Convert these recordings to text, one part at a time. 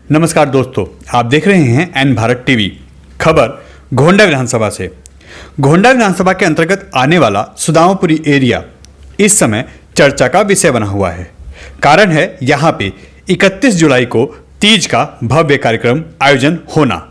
नमस्कार दोस्तों, आप देख रहे हैं एन भारत टीवी। खबर गोंडा विधानसभा से। गोंडा विधानसभा के अंतर्गत आने वाला सुदामापुरी एरिया इस समय चर्चा का विषय बना हुआ है। कारण है यहाँ पे 31 जुलाई को तीज का भव्य कार्यक्रम आयोजन होना।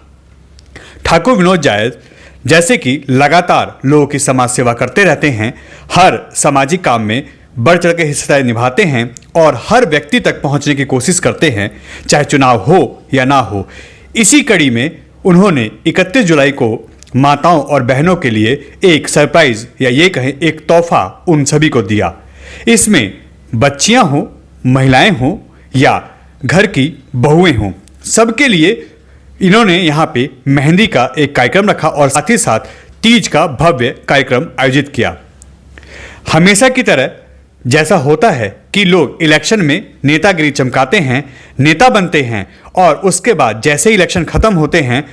ठाकुर विनोद जायज जैसे कि लगातार लोगों की समाज सेवा करते रहते हैं, हर सामाजिक काम में बढ़ चढ़ के हिस्सेदारी निभाते हैं और हर व्यक्ति तक पहुंचने की कोशिश करते हैं, चाहे चुनाव हो या ना हो। इसी कड़ी में उन्होंने 31 जुलाई को माताओं और बहनों के लिए एक सरप्राइज या ये कहें एक तोहफा उन सभी को दिया। इसमें बच्चियां हों, महिलाएं हों या घर की बहुएं हों, सबके लिए इन्होंने यहाँ पे मेहंदी का एक कार्यक्रम रखा और साथ ही साथ तीज का भव्य कार्यक्रम आयोजित किया। हमेशा की तरह जैसा होता है कि लोग इलेक्शन में नेतागिरी चमकाते हैं, नेता बनते हैं और उसके बाद जैसे ही इलेक्शन खत्म होते हैं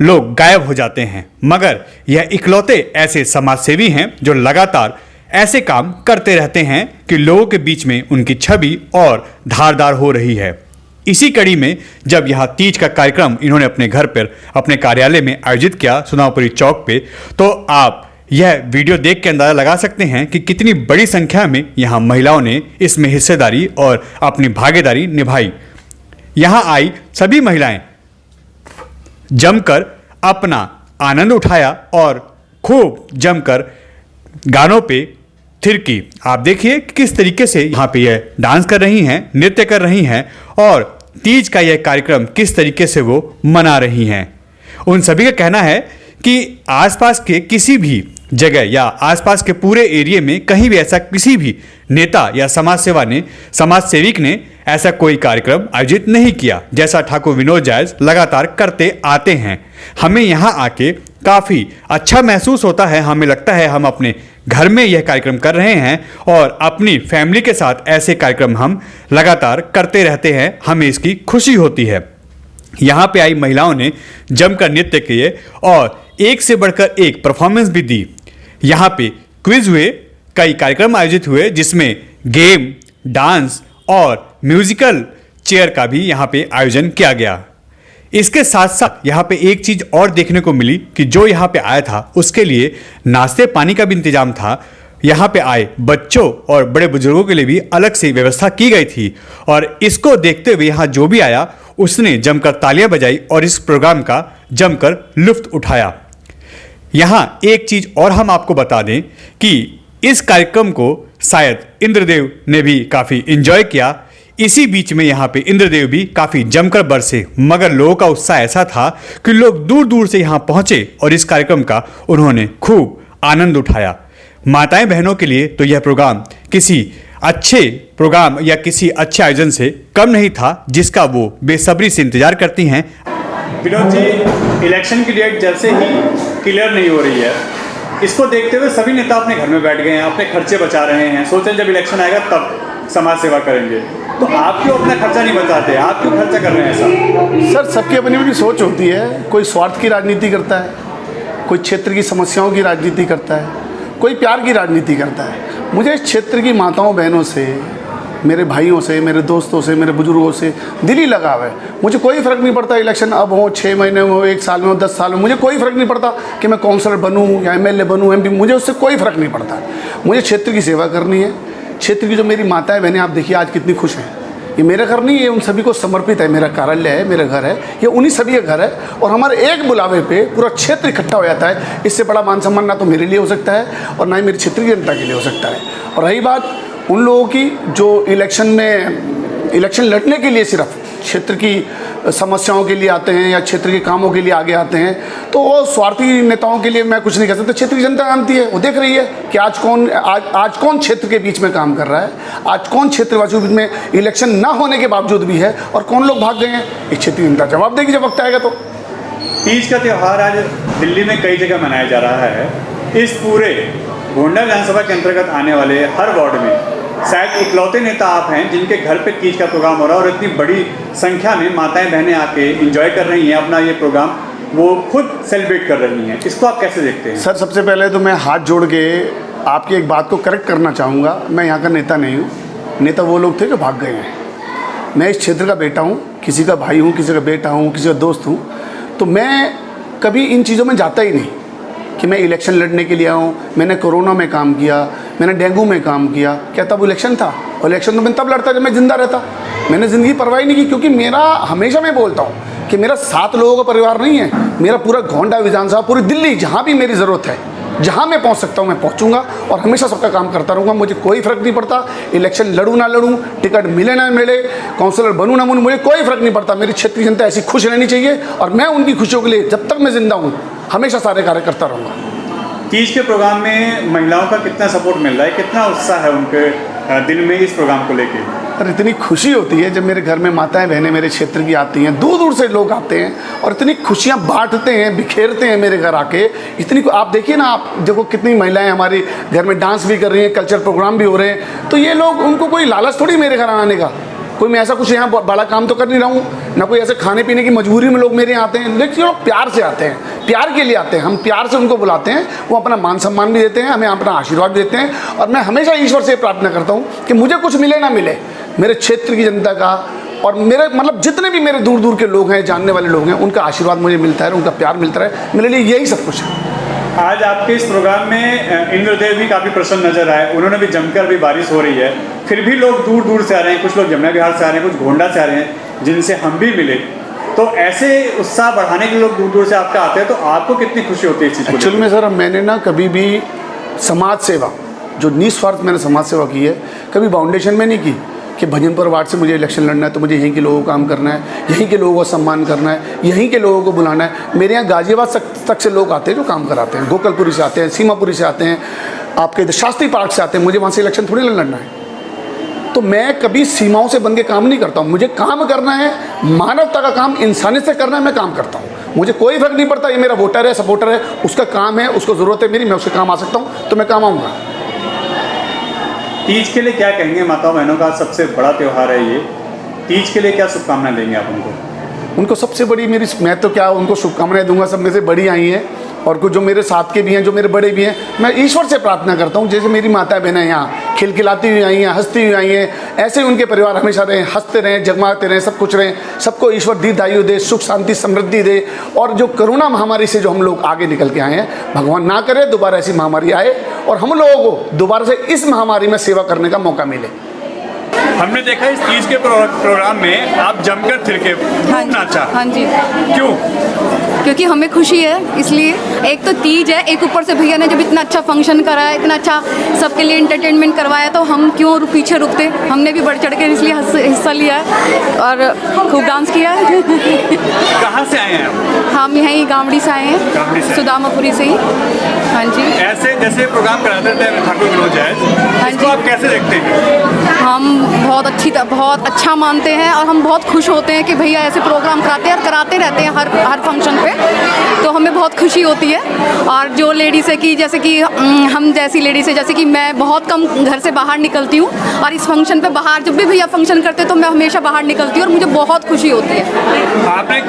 लोग गायब हो जाते हैं, मगर यह इकलौते ऐसे समाजसेवी हैं जो लगातार ऐसे काम करते रहते हैं कि लोगों के बीच में उनकी छवि और धारदार हो रही है। इसी कड़ी में जब यहाँ तीज का कार्यक्रम इन्होंने अपने घर पर, अपने कार्यालय में आयोजित किया सुदामापुरी चौक पे, तो आप यह वीडियो देख के अंदाजा लगा सकते हैं कि कितनी बड़ी संख्या में यहाँ महिलाओं ने इसमें हिस्सेदारी और अपनी भागीदारी निभाई। यहाँ आई सभी महिलाएं जमकर अपना आनंद उठाया और खूब जमकर गानों पे थिरकी। आप देखिए किस तरीके से यहाँ पे यह डांस कर रही हैं, नृत्य कर रही हैं और तीज का यह कार्यक्रम किस तरीके से वो मना रही हैं। उन सभी का कहना है कि आसपास के किसी भी जगह या आसपास के पूरे एरिया में कहीं भी ऐसा किसी भी नेता या समाज सेविक ने ऐसा कोई कार्यक्रम आयोजित नहीं किया जैसा ठाकुर विनोद जायज लगातार करते आते हैं। हमें यहाँ आके काफ़ी अच्छा महसूस होता है। हमें लगता है हम अपने घर में यह कार्यक्रम कर रहे हैं और अपनी फैमिली के साथ ऐसे कार्यक्रम हम लगातार करते रहते हैं। हमें इसकी खुशी होती है। यहाँ पे आई महिलाओं ने जमकर नृत्य किए और एक से बढ़कर एक परफॉर्मेंस भी दी। यहाँ पे क्विज हुए, कई कार्यक्रम आयोजित हुए जिसमें गेम, डांस और म्यूजिकल चेयर का भी यहाँ पे आयोजन किया गया। इसके साथ साथ यहाँ पे एक चीज़ और देखने को मिली कि जो यहाँ पे आया था उसके लिए नाश्ते पानी का भी इंतजाम था। यहाँ पे आए बच्चों और बड़े बुजुर्गों के लिए भी अलग से व्यवस्था की गई थी और इसको देखते हुए यहाँ जो भी आया उसने जमकर तालियां बजाई और इस प्रोग्राम का जमकर लुत्फ उठाया। यहाँ एक चीज़ और हम आपको बता दें कि इस कार्यक्रम को शायद इंद्रदेव ने भी काफ़ी एंजॉय किया। इसी बीच में यहाँ पे इंद्रदेव भी काफ़ी जमकर बरसे, मगर लोगों का उत्साह ऐसा था कि लोग दूर दूर से यहाँ पहुँचे और इस कार्यक्रम का उन्होंने खूब आनंद उठाया। माताएं बहनों के लिए तो यह प्रोग्राम किसी अच्छे प्रोग्राम या किसी अच्छे आयोजन से कम नहीं था जिसका वो बेसब्री से इंतजार करती हैं। विनोद जी, इलेक्शन की डेट जैसे ही क्लियर नहीं हो रही है, इसको देखते हुए सभी नेता अपने घर में बैठ गए हैं, अपने खर्चे बचा रहे हैं, सोच रहे जब इलेक्शन आएगा तब समाज सेवा करेंगे। तो आप क्यों अपना खर्चा नहीं बचाते? आप क्यों खर्चा कर रहे हैं ऐसा? सर, सबकी अपनी अपनी सोच होती है। कोई स्वार्थ की राजनीति करता है, कोई क्षेत्र की समस्याओं की राजनीति करता है, कोई प्यार की राजनीति करता है। मुझे इस क्षेत्र की माताओं बहनों से, मेरे भाइयों से, मेरे दोस्तों से, मेरे बुजुर्गों से दिली लगाव है। मुझे कोई फ़र्क नहीं पड़ता इलेक्शन अब हो, 6 महीने में हो, 1 साल में हो, 10 साल में, मुझे कोई फ़र्क नहीं पड़ता कि मैं काउंसलर बनूं या एमएलए बनूं, एमपी, मुझे उससे कोई फ़र्क नहीं पड़ता। मुझे क्षेत्र की सेवा करनी है। क्षेत्र की जो मेरी माताएं बहनें, आप देखिए आज कितनी खुश हैं। ये मेरा घर नहीं, ये उन सभी को समर्पित है। मेरा कार्यालय है, मेरा घर है, ये उन्हीं सभी का घर है और हमारे एक बुलावे पे पूरा क्षेत्र इकट्ठा हो जाता है। इससे बड़ा मान सम्मान ना तो मेरे लिए हो सकता है और ना ही मेरे क्षेत्र की जनता के लिए हो सकता है। और रही बात उन लोगों की जो इलेक्शन लड़ने के लिए सिर्फ क्षेत्र की समस्याओं के लिए आते हैं या क्षेत्र के कामों के लिए आगे आते हैं, तो वो स्वार्थी नेताओं के लिए मैं कुछ नहीं कह सकता। क्षेत्र की जनता जानती है, वो देख रही है कि आज कौन क्षेत्र के बीच में काम कर रहा है, आज कौन क्षेत्रवासियों के बीच में इलेक्शन ना होने के बावजूद भी है और कौन लोग भाग गए हैं। इस क्षेत्र की जनता जवाब देगी जब वक्त आएगा। तो तीज का त्यौहार आज दिल्ली में कई जगह मनाया जा रहा है। इस पूरे गोंडा विधानसभा के अंतर्गत आने वाले हर वार्ड में शायद इकलौते नेता आप हैं जिनके घर पे तीज का प्रोग्राम हो रहा है और इतनी बड़ी संख्या में माताएं बहनें आके एंजॉय कर रही हैं अपना ये प्रोग्राम, वो खुद सेलिब्रेट कर रही हैं। इसको आप कैसे देखते हैं? सर, सबसे पहले तो मैं हाथ जोड़ के आपकी एक बात को करेक्ट करना चाहूँगा। मैं यहाँ का नेता नहीं हूँ। नेता वो लोग थे जो भाग गए हैं। मैं इस क्षेत्र का बेटा हूँ, किसी का भाई हूँ, किसी का बेटा हूँ, किसी का दोस्त हूँ, तो मैं कभी इन चीज़ों में जाता ही नहीं कि मैं इलेक्शन लड़ने के लिए आऊँ। मैंने कोरोना में काम किया, मैंने डेंगू में काम किया। क्या तब इलेक्शन था? और इलेक्शन तो मैं तब लड़ता जब मैं ज़िंदा रहता। मैंने ज़िंदगी परवाह ही नहीं की, क्योंकि मेरा, हमेशा मैं बोलता हूँ कि मेरा 7 लोगों का परिवार नहीं है, मेरा पूरा गोंडा विधानसभा, पूरी दिल्ली, जहाँ भी मेरी ज़रूरत है, जहाँ मैं पहुँच सकता हूँ मैं पहुँचूंगा और हमेशा सबका काम करता रहूँगा। मुझे कोई फ़र्क नहीं पड़ता इलेक्शन लड़ूँ ना लड़ूँ, टिकट मिले ना मिले, काउंसलर बनूँ ना बनूँ, मुझे कोई फ़र्क नहीं पड़ता। मेरी क्षेत्र की जनता ऐसी खुश रहनी चाहिए और मैं उनकी खुशियों के लिए जब तक मैं ज़िंदा हूँ हमेशा सारे कार्य करता रहूँगा। तीज के प्रोग्राम में महिलाओं का कितना सपोर्ट मिल रहा है, कितना उत्साह है उनके दिल में इस प्रोग्राम को लेके? और इतनी खुशी होती है जब मेरे घर में माताएं बहनें मेरे क्षेत्र की आती हैं, दूर दूर से लोग आते हैं और इतनी खुशियां बांटते हैं, बिखेरते हैं मेरे घर आके। इतनी, आप देखिए ना, आप देखो कितनी महिलाएं हमारी घर में डांस भी कर रही हैं, कल्चर प्रोग्राम भी हो रहे हैं। तो ये लोग, उनको कोई लालच थोड़ी मेरे घर आने का, कोई मैं ऐसा कुछ यहाँ बड़ा काम तो कर नहीं रहा हूँ, ना कोई ऐसे खाने पीने की मजबूरी में लोग मेरे यहाँ आते हैं। लेकिन लोग प्यार से आते हैं, प्यार के लिए आते हैं, हम प्यार से उनको बुलाते हैं, वो अपना मान सम्मान भी देते हैं, हमें अपना आशीर्वाद भी देते हैं। और मैं हमेशा ईश्वर से प्रार्थना करता हूँ कि मुझे कुछ मिले ना मिले, मेरे क्षेत्र की जनता का और मेरे, मतलब जितने भी मेरे दूर दूर के लोग हैं, जानने वाले लोग हैं, उनका आशीर्वाद मुझे मिलता है, उनका प्यार मिलता है। मेरे लिए यही सब कुछ है। आज आपके इस प्रोग्राम में इंद्रदेव भी काफ़ी प्रसन्न नजर आए, उन्होंने भी जमकर भी बारिश हो रही है, फिर भी लोग दूर दूर से आ रहे हैं, कुछ लोग जमुना विहार से आ रहे हैं, कुछ गोंडा से आ रहे हैं, जिनसे हम भी मिले। तो ऐसे उत्साह बढ़ाने के लोग दूर दूर से आपका आते हैं, तो आपको कितनी खुशी होती है इस चीज़ को? एक्चुअल में सर, मैंने ना कभी भी समाज सेवा, जो निस्वार्थ मैंने समाज सेवा की है, कभी फाउंडेशन में नहीं की कि भजनपुर वार्ड से मुझे इलेक्शन लड़ना है तो मुझे यहीं के लोगों को काम करना है, यहीं के लोगों को सम्मान करना है, यहीं के लोगों को बुलाना है। मेरे यहाँ गाजियाबाद तक से लोग आते हैं जो काम कराते हैं, गोकलपुरी से आते हैं, सीमापुरी से आते हैं, आपके इधर शास्त्री पार्क से आते हैं। मुझे वहाँ से इलेक्शन थोड़ी लड़ना है। तो मैं कभी सीमाओं से बन के काम नहीं करता हूँ। मुझे काम करना है, मानवता का काम, इंसानियत से करना है, मैं काम करता हूँ। मुझे कोई फर्क नहीं पड़ता ये मेरा वोटर है, सपोर्टर है, उसका काम है, उसको ज़रूरत है मेरी, मैं उसके काम आ सकता हूँ तो मैं काम आऊँगा। तीज के लिए क्या कहेंगे? माताओं बहनों का सबसे बड़ा त्यौहार है ये, तीज के लिए क्या शुभकामनाएं देंगे आप उनको? उनको सबसे बड़ी मेरी, मैं तो क्या उनको शुभकामनाएं दूंगा, सब में से बड़ी आई हैं और कुछ जो मेरे साथ के भी हैं, जो मेरे बड़े भी हैं, मैं ईश्वर से प्रार्थना करता हूँ जैसे मेरी माता बहनें यहाँ खिलखिलाती हुई आई हैं, हंसती हुई आई हैं, ऐसे ही उनके परिवार हमेशा रहें, हंसते रहें, जगमगाते रहें, सब कुछ रहें। सबको ईश्वर दीर्घायु दे, सुख शांति समृद्धि दे। और जो कोरोना महामारी से जो हम लोग आगे निकल के आए हैं, भगवान ना करे दोबारा ऐसी महामारी आए और हम लोगों को दोबारा से इस महामारी में सेवा करने का मौका मिले। हमने देखा इस तीज के प्रोग्राम में आप जमकर थिरके, खूब नाचा। हाँ जी। क्यों? क्योंकि हमें खुशी है इसलिए। एक तो तीज है, एक ऊपर से भैया ने जब इतना अच्छा फंक्शन कराया, इतना अच्छा सबके लिए एंटरटेनमेंट करवाया, तो हम क्यों पीछे रुकते। हमने भी बढ़ चढ़ के इसलिए हिस्सा लिया है और खूब डांस किया है। कहाँ से आए हैं आप? हम यहीं गामड़ी से आए गामड़ी से? हैं, सुदामापुरी से ही। हाँ जी। ऐसे जैसे प्रोग्राम कराते थे ठाकुर विनोद जैज, हाँ इसको जी। आप कैसे देखते हैं? हम बहुत अच्छा मानते हैं और हम बहुत खुश होते हैं कि भैया ऐसे प्रोग्राम कराते हैं और कराते रहते हैं हर फंक्शन पे, तो हमें बहुत खुशी होती है। और जो लेडीज़ है कि जैसे कि हम जैसी लेडीज़ है, जैसे कि मैं बहुत कम घर से बाहर निकलती हूँ और इस फंक्शन पे बाहर जब भी भैया फंक्शन करते हैं तो मैं हमेशा बाहर निकलती हूँ और मुझे बहुत खुशी होती है। आपने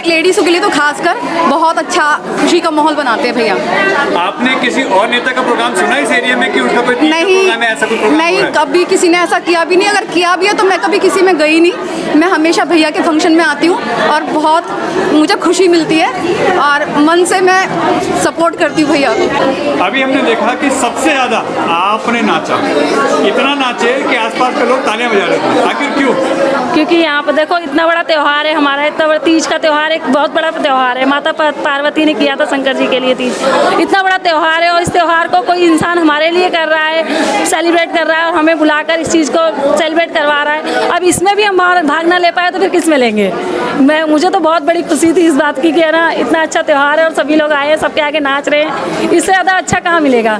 लेडीज़ों के लिए तो खासकर बहुत अच्छा खुशी का माहौल बनाते हैं भैया। आपने किसी और नेता का प्रोग्राम सुना इस एरिया में कि उनका कोई प्रोग्राम है, ऐसा कोई प्रोग्राम नहीं, हो रहा है? कभी किसी ने ऐसा किया भी नहीं। अगर किया भी है तो मैं कभी किसी में गई नहीं। मैं हमेशा भैया के फंक्शन में आती हूँ और बहुत मुझे खुशी मिलती है और मन से मैं सपोर्ट करती हूँ भैया को। अभी हमने देखा कि सबसे ज़्यादा आपने नाचा, इतना नाचे कि आसपास के लोग तालियां बजा रहे थे। आखिर क्यों? क्योंकि यहाँ पर देखो इतना बड़ा त्यौहार है हमारा, इतना बड़ा तीज का त्यौहार, एक बहुत बड़ा त्यौहार है। माता पार्वती ने किया था शंकर जी के लिए तीज, इतना बड़ा त्यौहार है और इस त्यौहार को कोई इंसान हमारे लिए कर रहा है, सेलिब्रेट कर रहा है और हमें बुलाकर इस चीज़ को सेलिब्रेट करवा रहा है। अब इसमें भी हम भाग ना ले पाए तो फिर किस में लेंगे। मुझे तो बहुत बड़ी खुशी थी इस बात की कि है ना, इतना अच्छा त्यौहार है और सभी लोग आए हैं, सबके आगे नाच रहे हैं, इससे ज़्यादा अच्छा कहाँ मिलेगा।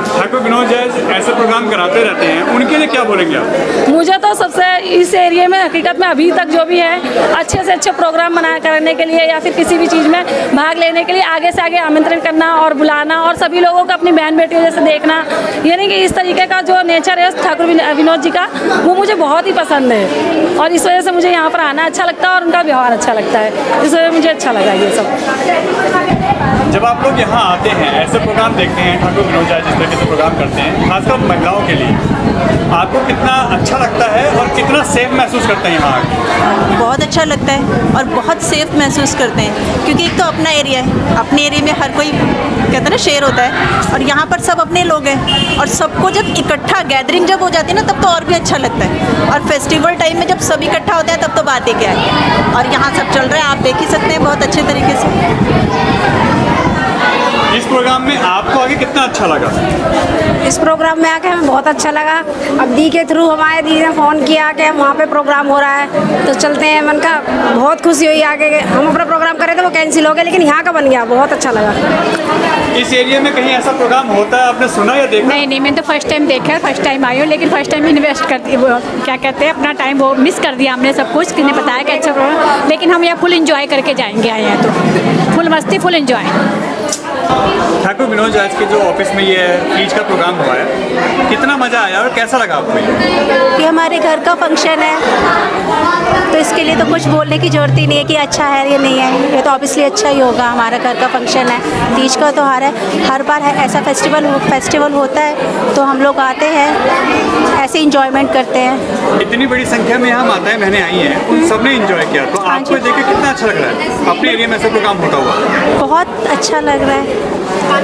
ठाकुर विनोद जैज ऐसे प्रोग्राम कराते रहते हैं, उनके लिए क्या बोलेंगे आप? मुझे तो सबसे इस एरिया में हकीकत में अभी तक जो भी है अच्छे से अच्छे प्रोग्राम करने के लिए या फिर किसी भी चीज़ में भाग लेने के लिए आगे से आगे आमंत्रण करना और बुलाना और सभी लोगों को अपनी बहन बेटियों जैसे देखना, यानी कि इस तरीके का जो नेचर है ठाकुर विनोद जी का, वो मुझे बहुत ही पसंद है और इस वजह से मुझे यहाँ पर आना अच्छा लगता है और उनका त्यौहार अच्छा लगता है, इस वजह मुझे अच्छा लगा ये सब। जब आप लोग यहाँ आते हैं, ऐसे प्रोग्राम देखते हैं, ठाकुर विनोद झा जिस तरीके से प्रोग्राम करते हैं, खासकर महिलाओं के लिए, आपको कितना अच्छा लगता है और कितना सेफ महसूस करते हैं यहाँ आके? बहुत अच्छा लगता है और बहुत सेफ महसूस करते हैं, क्योंकि एक तो अपना एरिया है, अपने एरिया में हर कोई कहते हैं ना शेर होता है, और यहाँ पर सब अपने लोग हैं, और सबको जब इकट्ठा गैदरिंग जब हो जाती है ना, तब तो और भी अच्छा लगता है। और फेस्टिवल टाइम में जब सब इकट्ठा होता है तब तो बात ही क्या है। और यहाँ सब चल रहा है, आप देख ही सकते हैं बहुत अच्छे तरीके से। इस प्रोग्राम में आपको आगे कितना अच्छा लगा? इस प्रोग्राम में आके हमें बहुत अच्छा लगा। अब दी के थ्रू हमारे दी ने फ़ोन किया कि वहाँ पे प्रोग्राम हो रहा है तो चलते हैं। मन का बहुत खुशी हुई आगे हम अपना प्रोग्राम करे थे वो कैंसिल हो गया, लेकिन यहाँ का बन गया, बहुत अच्छा लगा। इस एरिया में कहीं ऐसा प्रोग्राम होता है, आपने सुना या देखा? नहीं, मैंने तो फर्स्ट टाइम देखा है, फर्स्ट टाइम आई हूँ, लेकिन फर्स्ट टाइम इन्वेस्ट करती क्या कहते हैं अपना टाइम वो मिस कर दिया हमने सब कुछ। किसने बताया कि अच्छा प्रोग्राम, लेकिन हम यहाँ फुल एंजॉय करके जाएंगे, आए हैं तो फुल मस्ती फुल एंजॉय। ठाकुर विनोद झा के जो ऑफिस में ये तीज का प्रोग्राम हुआ है, कितना मज़ा आया और कैसा लगा आपको ये? हमारे घर का फंक्शन है तो इसके लिए तो कुछ बोलने की ज़रूरत ही नहीं है कि अच्छा है या नहीं है, ये तो ऑब्वियसली अच्छा ही होगा। हमारा घर का फंक्शन है, तीज का त्यौहार है, हर बार है ऐसा फेस्टिवल होता है तो हम लोग आते हैं, ऐसे इंजॉयमेंट करते हैं। इतनी बड़ी संख्या में यहाँ माताएं बहनें आई हैं, उन सब ने एंजॉय किया, तो आपको देख के कितना अच्छा लग रहा है? अपने एरिया में ऐसा प्रोग्राम होता हुआ बहुत अच्छा लग रहा है। हाँ।